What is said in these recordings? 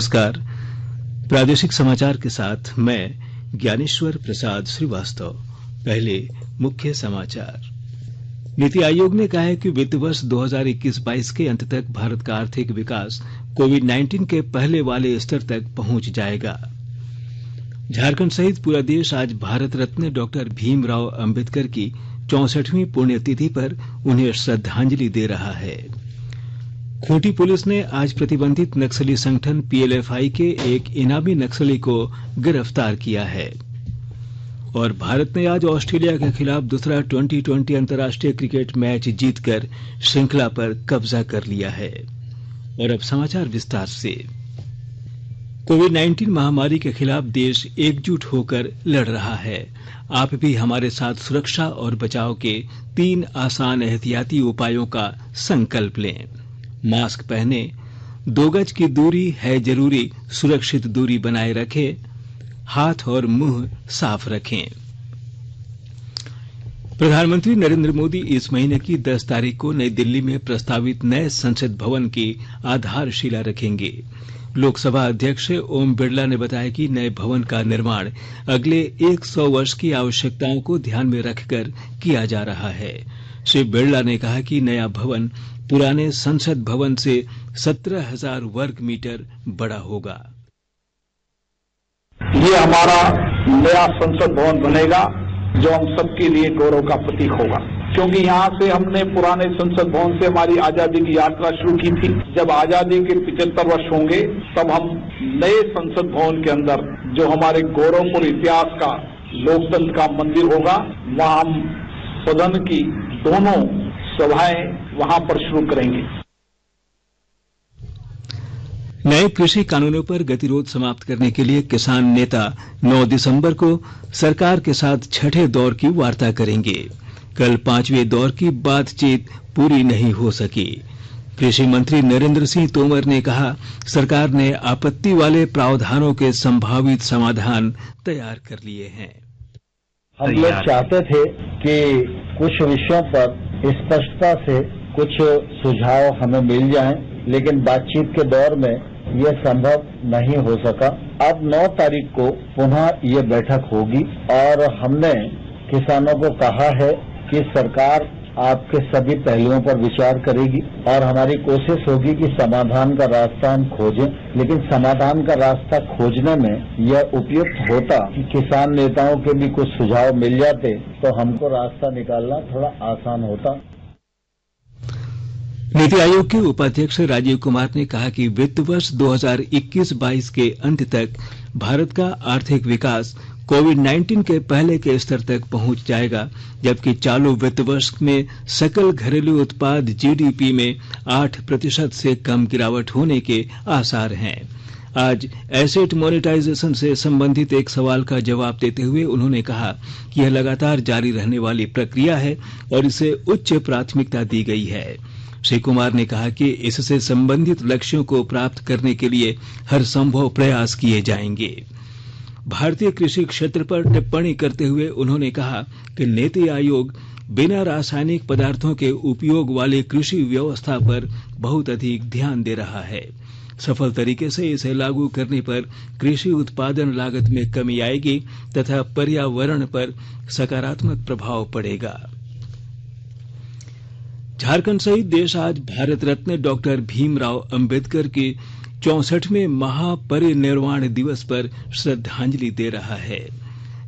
नमस्कार। प्रादेशिक समाचार के साथ मैं ज्ञानेश्वर प्रसाद श्रीवास्तव। पहले मुख्य समाचार। नीति आयोग ने कहा है कि वित्त वर्ष 2021-22 के अंत तक भारत का आर्थिक विकास कोविड-19 के पहले वाले स्तर तक पहुंच जाएगा। झारखंड सहित पूरा देश आज भारत रत्न डॉक्टर भीमराव अंबेडकर की 64वीं पुण्यतिथि पर उन्हें श्रद्धांजलि दे रहा है। खूंटी पुलिस ने आज प्रतिबंधित नक्सली संगठन पीएलएफआई के एक इनामी नक्सली को गिरफ्तार किया है। और भारत ने आज ऑस्ट्रेलिया के खिलाफ दूसरा ट्वेंटी अंतर्राष्ट्रीय क्रिकेट मैच जीतकर श्रृंखला पर कब्जा कर लिया है। और अब समाचार विस्तार से। कोविड-19 महामारी के खिलाफ देश एकजुट होकर लड़ रहा है। आप भी हमारे साथ सुरक्षा और बचाव के 3 आसान एहतियाती उपायों का संकल्प लें। मास्क पहने, 2 गज की दूरी है जरूरी, सुरक्षित दूरी बनाए रखें, हाथ और मुंह साफ रखें। प्रधानमंत्री नरेंद्र मोदी इस महीने की 10 तारीख को नई दिल्ली में प्रस्तावित नए संसद भवन की आधारशिला रखेंगे। लोकसभा अध्यक्ष ओम बिरला ने बताया कि नए भवन का निर्माण अगले 100 वर्ष की आवश्यकताओं को ध्यान में रखकर किया जा रहा है। श्री बिरला ने कहा कि नया भवन पुराने संसद भवन से 17,000 वर्ग मीटर बड़ा होगा। ये हमारा नया संसद भवन बनेगा जो हम सबके लिए गौरव का प्रतीक होगा, क्योंकि यहाँ से हमने पुराने संसद भवन से हमारी आजादी की यात्रा शुरू की थी। जब आजादी के 75 वर्ष होंगे तब हम नए संसद भवन के अंदर जो हमारे गौरवपूर्ण इतिहास का लोकतंत्र का मंदिर होगा, वहाँ हम सदन की दोनों सभाएं वहां पर शुरू करेंगे। नए कृषि कानूनों पर गतिरोध समाप्त करने के लिए किसान नेता 9 दिसंबर को सरकार के साथ छठे दौर की वार्ता करेंगे। कल 5वें दौर की बातचीत पूरी नहीं हो सकी। कृषि मंत्री नरेंद्र सिंह तोमर ने कहा, सरकार ने आपत्ति वाले प्रावधानों के संभावित समाधान तैयार कर लिए हैं। हम लोग चाहते थे कि कुछ विषयों पर स्पष्टता से कुछ सुझाव हमें मिल जाएं, लेकिन बातचीत के दौर में यह संभव नहीं हो सका। अब 9 तारीख को पुनः ये बैठक होगी और हमने किसानों को कहा है कि सरकार आपके सभी पहलुओं पर विचार करेगी और हमारी कोशिश होगी कि समाधान का रास्ता हम खोजें, लेकिन समाधान का रास्ता खोजने में यह उपयुक्त होता कि किसान नेताओं के भी कुछ सुझाव मिल जाते तो हमको रास्ता निकालना थोड़ा आसान होता। नीति आयोग के उपाध्यक्ष राजीव कुमार ने कहा कि वित्त वर्ष 2021-22 के अंत तक भारत का आर्थिक विकास कोविड-19 के पहले के स्तर तक पहुंच जाएगा, जबकि चालू वित्त वर्ष में सकल घरेलू उत्पाद जीडीपी में 8% से कम गिरावट होने के आसार हैं। आज एसेट मोनेटाइजेशन से संबंधित एक सवाल का जवाब देते हुए उन्होंने कहा कि यह लगातार जारी रहने वाली प्रक्रिया है और इसे उच्च प्राथमिकता दी गई है। श्री कुमार ने कहा कि इससे संबंधित लक्ष्यों को प्राप्त करने के लिए हर संभव प्रयास किए जाएंगे। भारतीय कृषि क्षेत्र पर टिप्पणी करते हुए उन्होंने कहा कि नीति आयोग बिना रासायनिक पदार्थों के उपयोग वाली कृषि व्यवस्था पर बहुत अधिक ध्यान दे रहा है। सफल तरीके से इसे लागू करने पर कृषि उत्पादन लागत में कमी आएगी तथा पर्यावरण पर सकारात्मक प्रभाव पड़ेगा। झारखंड सहित देश आज भारत रत्न डॉक्टर भीमराव अंबेडकर की 64वें महापरिनिर्वाण दिवस पर श्रद्धांजलि दे रहा है।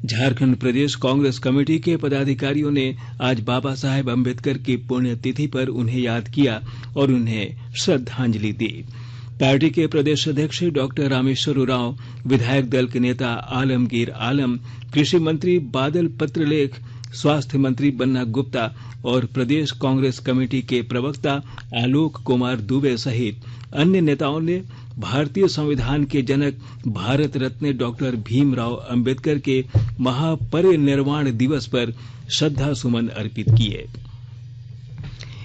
झारखंड प्रदेश कांग्रेस कमेटी के पदाधिकारियों ने आज बाबा साहेब अंबेडकर की पुण्यतिथि पर उन्हें याद किया और उन्हें श्रद्धांजलि दी। पार्टी के प्रदेश अध्यक्ष डॉक्टर रामेश्वर उरांव, विधायक दल के नेता आलमगीर आलम, कृषि मंत्री बादल पत्रलेख, स्वास्थ्य मंत्री बन्ना गुप्ता और प्रदेश कांग्रेस कमेटी के प्रवक्ता आलोक कुमार दुबे सहित अन्य नेताओं ने भारतीय संविधान के जनक भारत रत्न डॉक्टर भीमराव अंबेडकर के महापरिनिर्वाण दिवस पर श्रद्धा सुमन अर्पित किए।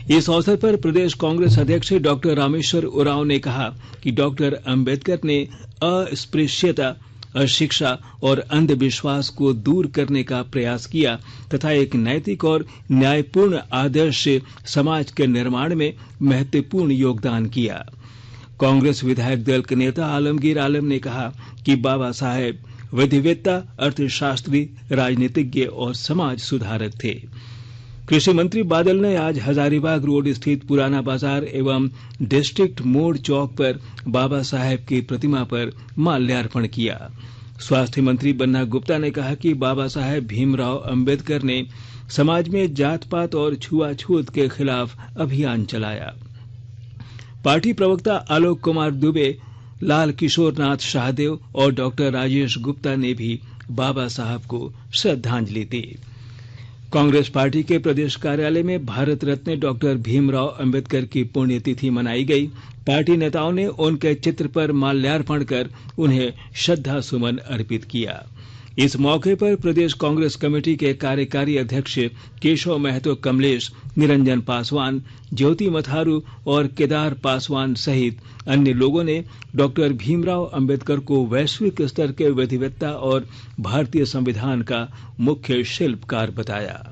इस अवसर पर प्रदेश कांग्रेस अध्यक्ष डॉक्टर रामेश्वर उरांव ने कहा कि डॉक्टर अंबेडकर ने अस्पृश्यता, अशिक्षा और अंधविश्वास को दूर करने का प्रयास किया तथा एक नैतिक और न्यायपूर्ण आदर्श समाज के निर्माण में महत्वपूर्ण योगदान किया। कांग्रेस विधायक दल के नेता आलमगीर आलम ने कहा कि बाबा साहेब विधिवेत्ता, अर्थशास्त्री, राजनीतिज्ञ और समाज सुधारक थे। कृषि मंत्री बादल ने आज हजारीबाग रोड स्थित पुराना बाजार एवं डिस्ट्रिक्ट मोड़ चौक पर बाबा साहेब की प्रतिमा पर माल्यार्पण किया। स्वास्थ्य मंत्री बन्ना गुप्ता ने कहा कि बाबा साहेब भीमराव अंबेडकर ने समाज में जात पात और छुआछूत के खिलाफ अभियान चलाया। पार्टी प्रवक्ता आलोक कुमार दुबे, लाल किशोर नाथ शाहदेव और डॉक्टर राजेश गुप्ता ने भी बाबा साहब को श्रद्धांजलि दी। कांग्रेस पार्टी के प्रदेश कार्यालय में भारत रत्न डॉक्टर भीमराव अंबेडकर की पुण्यतिथि मनाई गई। पार्टी नेताओं ने उनके चित्र पर माल्यार्पण कर उन्हें श्रद्धा सुमन अर्पित किया। इस मौके पर प्रदेश कांग्रेस कमेटी के कार्यकारी अध्यक्ष केशव महतो कमलेश, निरंजन पासवान, ज्योति मथारू और केदार पासवान सहित अन्य लोगों ने डॉक्टर भीमराव अंबेडकर को वैश्विक स्तर के विधिवेत्ता और भारतीय संविधान का मुख्य शिल्पकार बताया।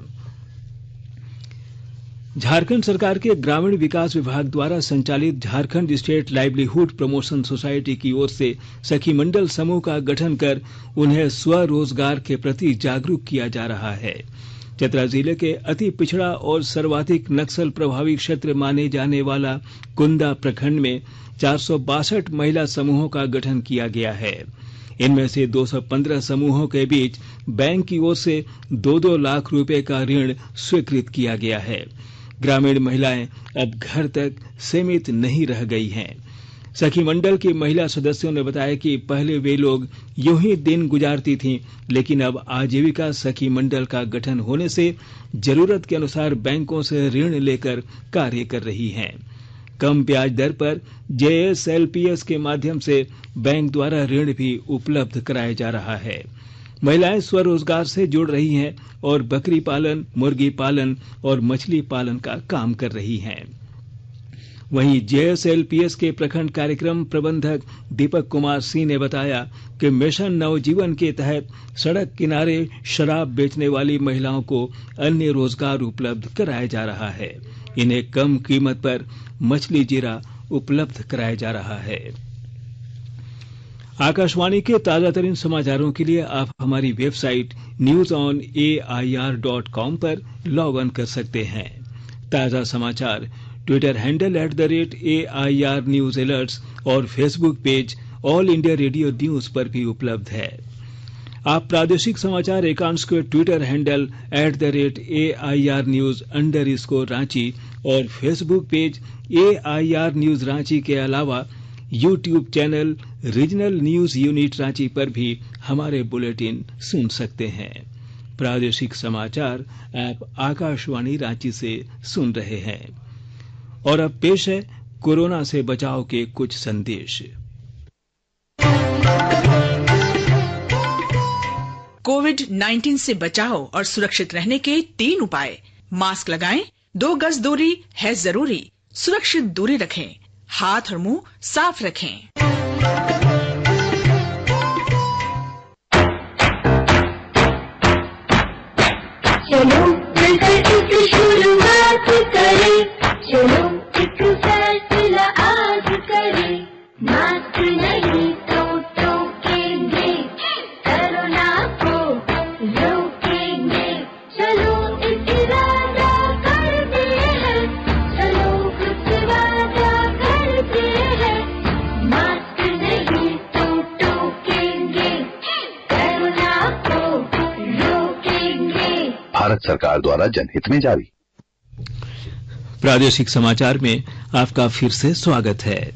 झारखंड सरकार के ग्रामीण विकास विभाग द्वारा संचालित Jharkhand state livelihood promotion society की ओर से सखी मंडल समूह का गठन कर उन्हें स्वरोजगार के प्रति जागरूक किया जा रहा है। चतरा जिले के अति पिछड़ा और सर्वाधिक नक्सल प्रभावी क्षेत्र माने जाने वाला कुंदा प्रखंड में 462 महिला समूहों का गठन किया गया है। इनमें से 215 समूहों के बीच बैंक की ओर से 2-2 लाख रुपए का ऋण स्वीकृत किया गया है। ग्रामीण महिलाएं अब घर तक सीमित नहीं रह गई हैं। सखी मंडल की महिला सदस्यों ने बताया कि पहले वे लोग यूं ही दिन गुजारती थीं, लेकिन अब आजीविका सखी मंडल का गठन होने से जरूरत के अनुसार बैंकों से ऋण लेकर कार्य कर रही हैं। कम ब्याज दर पर JSLPS के माध्यम से बैंक द्वारा ऋण भी उपलब्ध कराया जा रहा है। महिलाएं स्वरोजगार से जुड़ रही हैं और बकरी पालन, मुर्गी पालन और मछली पालन का काम कर रही हैं। वहीं JSLPS के प्रखंड कार्यक्रम प्रबंधक दीपक कुमार सिंह ने बताया कि मिशन नवजीवन के तहत सड़क किनारे शराब बेचने वाली महिलाओं को अन्य रोजगार उपलब्ध कराया जा रहा है। इन्हें कम कीमत पर मछली जीरा उपलब्ध कराया जा रहा है। आकाशवाणी के ताजा तरीन समाचारों के लिए आप हमारी वेबसाइट newsonair.com पर लॉग ऑन कर सकते हैं। ताजा समाचार Twitter handle @AIR news alerts और Facebook page All India Radio news पर भी उपलब्ध है। आप प्रादेशिक समाचार एकांश के Twitter handle @AIR news _Ranchi और Facebook page AIR news Ranchi के अलावा YouTube channel regional news unit Ranchi पर भी हमारे बुलेटिन सुन सकते हैं। प्रादेशिक समाचार आप आकाशवाणी रांची से सुन रहे हैं। और अब पेश है कोरोना से बचाव के कुछ संदेश। कोविड-19 से बचाव और सुरक्षित रहने के 3 उपाय। मास्क लगाएं, 2 गज दूरी है जरूरी, सुरक्षित दूरी रखें, हाथ और मुंह साफ रखें। चलो मिलकर एक शुरुआत करें, चलो एक फैसला आज करें, मास्क नहीं तो टोकेंगे, कोरोना को रोकेंगे, चलो एक इरादा करते हैं, चलो कुछ वादा करते हैं, मास्क नहीं तो टोकेंगे, कोरोना को रोकेंगे। भारत सरकार द्वारा जनहित में जारी। प्रादेशिक समाचार में आपका फिर से स्वागत है।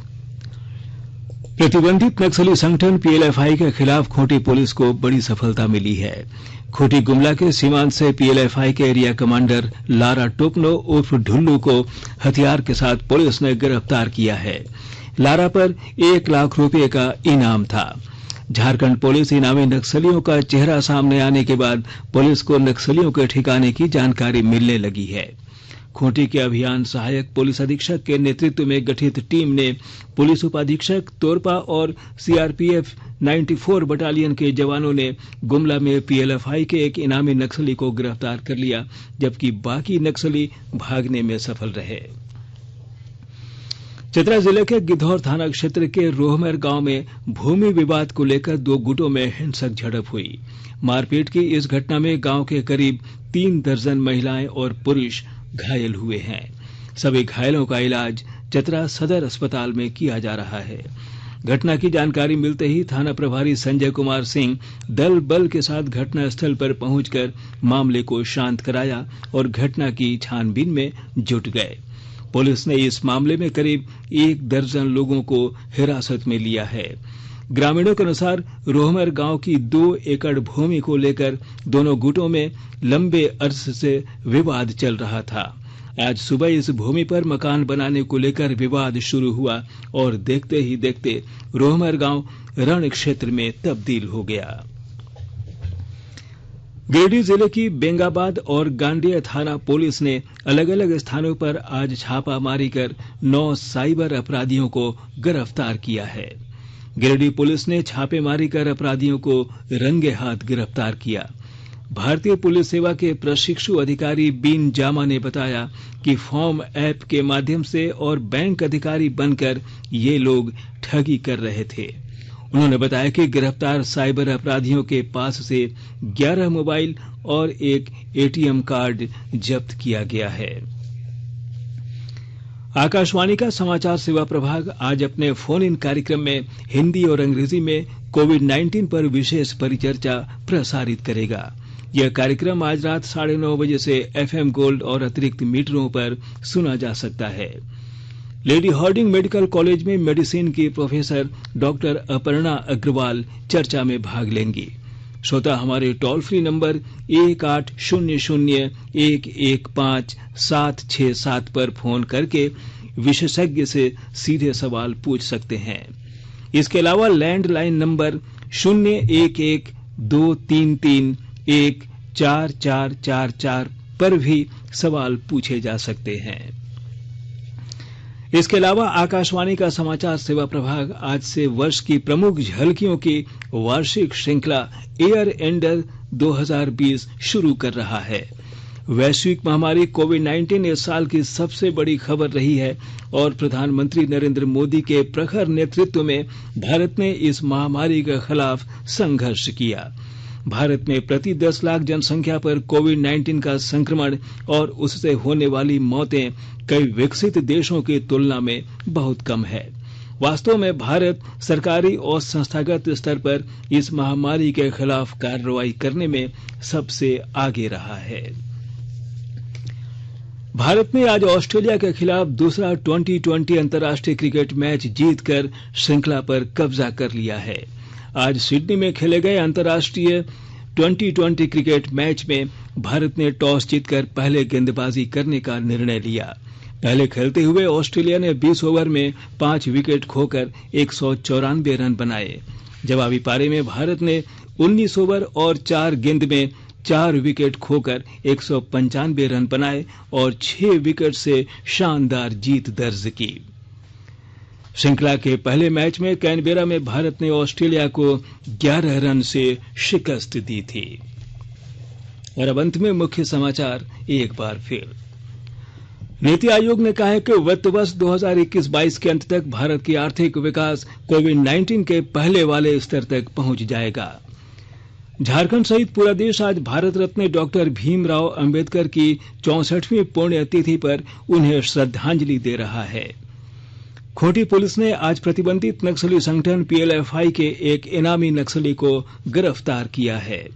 प्रतिबंधित नक्सली संगठन PLFI के खिलाफ खूंटी पुलिस को बड़ी सफलता मिली है। खूंटी गुमला के सीमांत से PLFI के एरिया कमांडर लारा टोपनो उर्फ ढुल्लू को हथियार के साथ पुलिस ने गिरफ्तार किया है। लारा पर 1 लाख रुपए का इनाम था। झारखंड पुलिस इनामी नक्सलियों का चेहरा सामने आने के बाद पुलिस को नक्सलियों के ठिकाने की जानकारी मिलने लगी है। खूंटी के अभियान सहायक पुलिस अधीक्षक के नेतृत्व में गठित टीम ने पुलिस उपाधीक्षक तोरपा और CRPF 94 बटालियन के जवानों ने गुमला में PLFI के एक इनामी नक्सली को गिरफ्तार कर लिया, जबकि बाकी नक्सली भागने में सफल रहे। चतरा जिले के गिद्धौर थाना क्षेत्र के रोहमर गांव में भूमि विवाद को लेकर 2 गुटों में हिंसक झड़प हुई। मारपीट की इस घटना में गांव के करीब 3 दर्जन महिलाएं और पुरुष घायल हुए हैं। सभी घायलों का इलाज चतरा सदर अस्पताल में किया जा रहा है। घटना की जानकारी मिलते ही थाना प्रभारी संजय कुमार सिंह दल बल के साथ घटनास्थल पर पहुंचकर मामले को शांत कराया और घटना की छानबीन में जुट गए। पुलिस ने इस मामले में करीब 1 दर्जन लोगों को हिरासत में लिया है। ग्रामीणों के अनुसार रोहमर गांव की 2 एकड़ भूमि को लेकर दोनों गुटों में लंबे अरसे से विवाद चल रहा था। आज सुबह इस भूमि पर मकान बनाने को लेकर विवाद शुरू हुआ और देखते ही देखते रोहमर गांव रण क्षेत्र में तब्दील हो गया। गिरिडीह जिले की बेंगाबाद और गांडेय थाना पुलिस ने अलग अलग स्थानों पर आज छापामारी कर 9 साइबर अपराधियों को गिरफ्तार किया है। गिरिडीह पुलिस ने छापेमारी कर अपराधियों को रंगे हाथ गिरफ्तार किया। भारतीय पुलिस सेवा के प्रशिक्षु अधिकारी बीन जामा ने बताया कि फॉर्म ऐप के माध्यम से और बैंक अधिकारी बनकर ये लोग ठगी कर रहे थे। उन्होंने बताया कि गिरफ्तार साइबर अपराधियों के पास से 11 मोबाइल और एक एटीएम कार्ड जब्त किया गया है। आकाशवाणी का समाचार सेवा प्रभाग आज अपने फोन इन कार्यक्रम में हिंदी और अंग्रेजी में कोविड-19 पर विशेष परिचर्चा प्रसारित करेगा। यह कार्यक्रम आज रात 9:30 बजे से FM गोल्ड और अतिरिक्त मीटरों पर सुना जा सकता है। लेडी हार्डिंग मेडिकल कॉलेज में मेडिसिन की प्रोफेसर डॉक्टर अपर्णा अग्रवाल चर्चा में भाग लेंगी। श्रोता हमारे टोल फ्री नंबर 1800-115-767 पर फोन करके विशेषज्ञ से सीधे सवाल पूछ सकते हैं। इसके अलावा लैंडलाइन नंबर 011-233-14444 पर भी सवाल पूछे जा सकते हैं। इसके अलावा आकाशवाणी का समाचार सेवा प्रभाग आज से वर्ष की प्रमुख झलकियों की वार्षिक श्रृंखला एयर एंडर 2020 शुरू कर रहा है। वैश्विक महामारी कोविड-19 इस साल की सबसे बड़ी खबर रही है और प्रधानमंत्री नरेंद्र मोदी के प्रखर नेतृत्व में भारत ने इस महामारी के खिलाफ संघर्ष किया। भारत में प्रति 10 लाख जनसंख्या पर कोविड-19 का संक्रमण और उससे होने वाली मौतें कई विकसित देशों की तुलना में बहुत कम है। वास्तव में भारत सरकारी और संस्थागत स्तर पर इस महामारी के खिलाफ कार्रवाई करने में सबसे आगे रहा है। भारत ने आज ऑस्ट्रेलिया के खिलाफ दूसरा T20 अंतर्राष्ट्रीय क्रिकेट मैच जीतकर श्रृंखला पर कब्जा कर लिया है। आज सिडनी में खेले गए अंतर्राष्ट्रीय T20 क्रिकेट मैच में भारत ने टॉस जीतकर पहले गेंदबाजी करने का निर्णय लिया। पहले खेलते हुए ऑस्ट्रेलिया ने 20 ओवर में 5 विकेट खोकर 194 रन बनाए। जवाबी पारी में भारत ने 19 ओवर और 4 गेंद में 4 विकेट खोकर 195 रन बनाए और 6 विकेट से शानदार जीत दर्ज की। श्रृंखला के पहले मैच में कैनबेरा में भारत ने ऑस्ट्रेलिया को 11 रन से शिकस्त दी थी। और अब अंत में मुख्य समाचार एक बार फिर। नीति आयोग ने कहा है कि वित्त वर्ष 2021-22 के अंत तक भारत की आर्थिक विकास कोविड-19 के पहले वाले स्तर तक पहुंच जाएगा। झारखंड सहित पूरा देश आज भारत रत्न डॉक्टर भीमराव अंबेडकर की 64वीं पुण्यतिथि पर उन्हें श्रद्धांजलि दे रहा है। खूंटी पुलिस ने आज प्रतिबंधित नक्सली संगठन PLFI के एक इनामी नक्सली को गिरफ्तार किया है।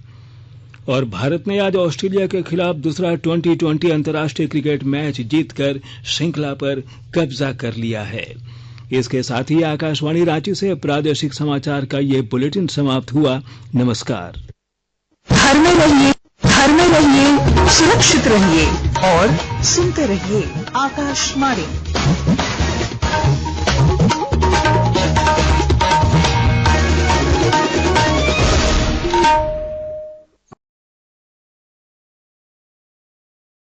और भारत ने आज ऑस्ट्रेलिया के खिलाफ दूसरा T20 अंतर्राष्ट्रीय क्रिकेट मैच जीतकर श्रृंखला पर कब्जा कर लिया है। इसके साथ ही आकाशवाणी रांची से प्रादेशिक समाचार का ये बुलेटिन समाप्त हुआ। नमस्कार। घर में रहिए, सुरक्षित रहिए और सुनते रहिए आकाशवाणी।